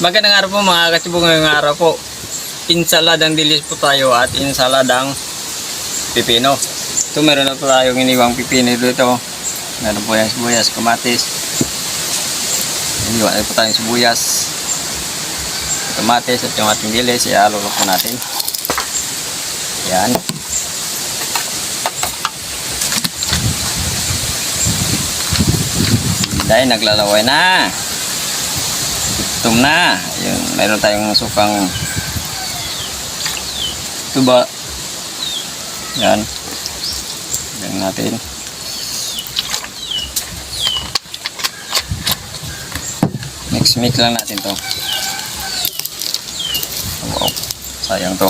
Magandang araw po mga katsibong, ngayong araw po. Insaladang dilis po tayo at insaladang pipino. Ito meron na po tayong iniwang pipino dito. Meron po yung sibuyas, kamatis. Iniwan po tayong sibuyas, kamatis at yung ating dilis. Ihalo po natin. Yan. Dahil naglalaway na. Gutom na. Yun, mayroon tayong sukang tuba. Yan. Yan natin. Mix lang natin to. Wow. Sayang to.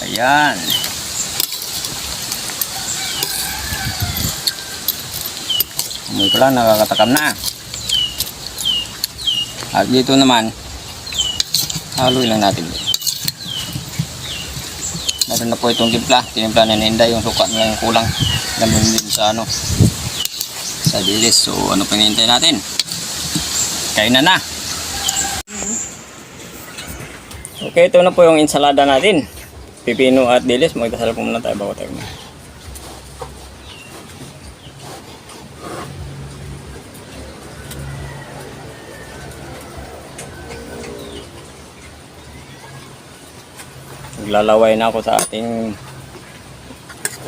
Ayan. Amoy ko lang, nakakatakam na. At dito naman, haluin lang natin. Meron na po itong timpla. Tinimpla na ninda yung suka na yung kulang. Ganun din sa sa dilis. So ano pa hinihintay natin? Kain na. Okay, ito na po yung ensalada natin. Pipino at dilis. Magdasal po muna tayo bago tayo. Maglalaway na ako sa ating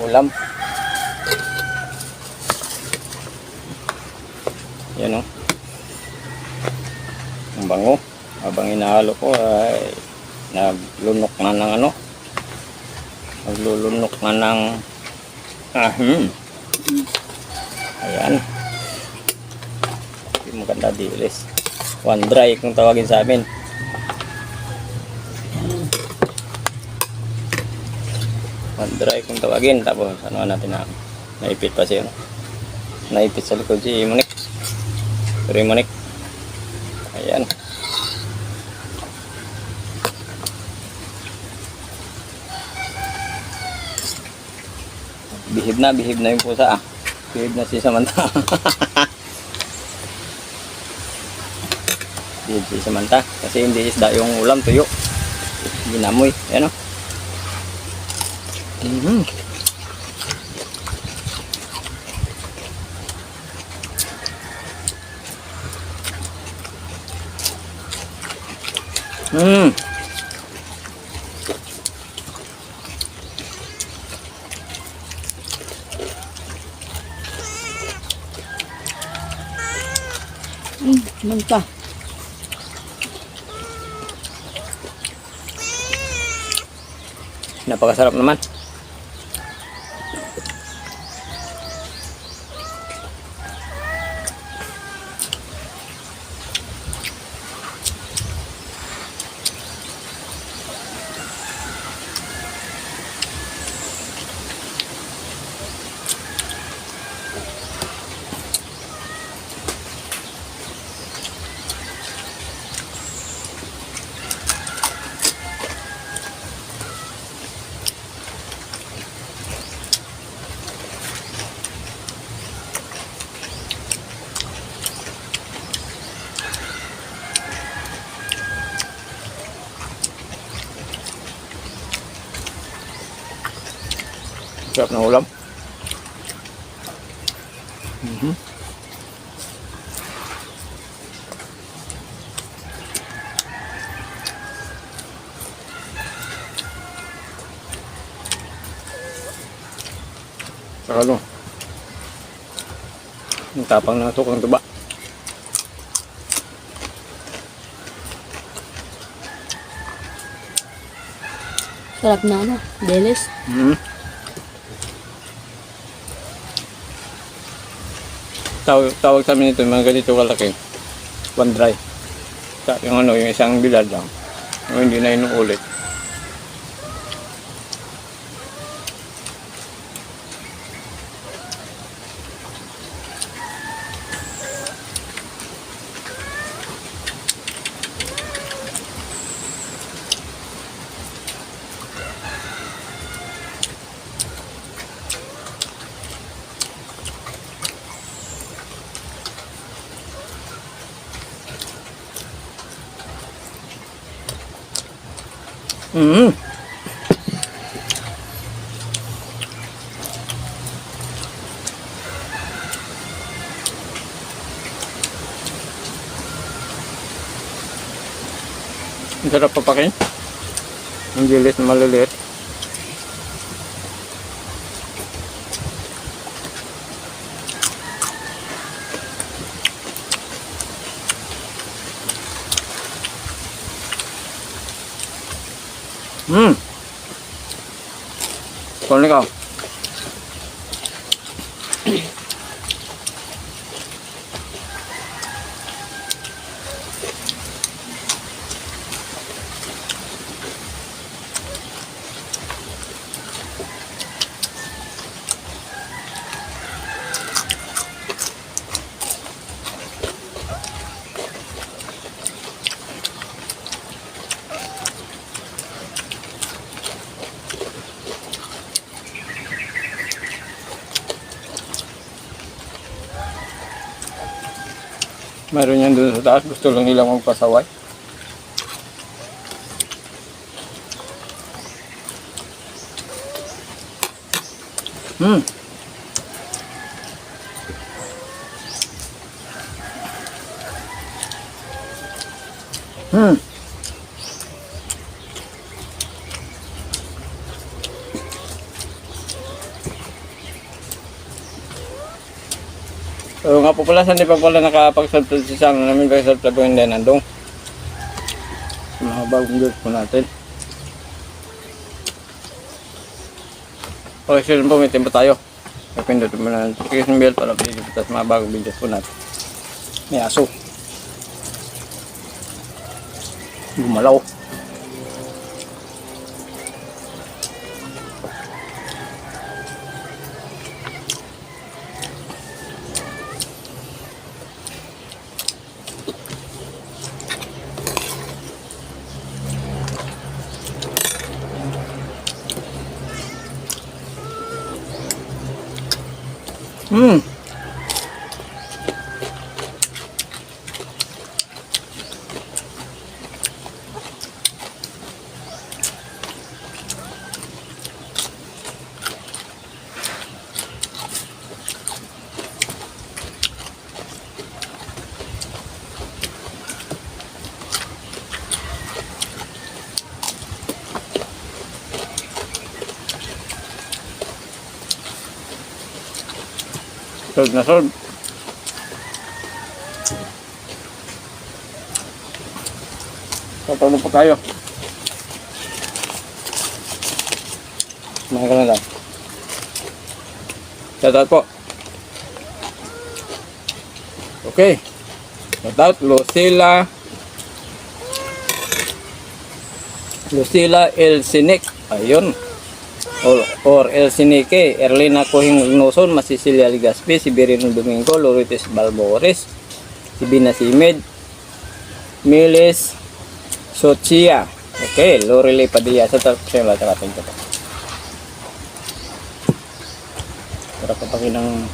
ulam. Yan o. Ang bango. Habang inahalo ko ay naglunok na ng ano. Naglulunok na ng Ayan. Maganda dilis. One dry kung tawagin sa amin. Dry kung tawagin. Tapos ano natin na naipit pa siya, no? Naipit sa likod si Monique. Pero yung Monique, ayan, bihib na yung pusa. Bihib na si Samantha. Bihib si Samantha kasi hindi isda yung ulam, tuyo, ginamoy. Ayan o. Mantap. Napakasarap naman. Sarap ng ulam. Saka ano, ang tapang ng sukang tuba. Sarap na ano, dilis. Tawag sa amin ito, mga ganito kalaki. One dry. Yung ano, yung isang bilad lang. Yung hindi na inuulit. Mm. Ang sarap papakin. Ang dilis na maliliit. Còn ikaw? Mayroon yan doon sa taas. Gusto lang nilang magpasaway. Hmm. Hmm. So nga po pala, hindi pa pala nakapag-subscribe si Sam namin pag-subscribe po hindi nandong sa mga bagong views po natin. Okay, sure po, may tempo tayo. Pindot mo na ng notification bell para update sa mga bagong videos po natin. May aso. Gumalaw. Hmm. Solve na solve. Tatalo po tayo. Mga ka na lang. Shoutout po. Okay. Shoutout Lucila El Sinek. Ayun. Or El Sinique, Erlina Cohing Ignoson, Masisilia Ligaspi, si Birino Domingo, Lorites Balbores, si Bina Simed, Miles Sochia. Okay, Lorele Padilla. Sa tapos yung lahat natin ito. Para kapag ng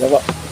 Ito po.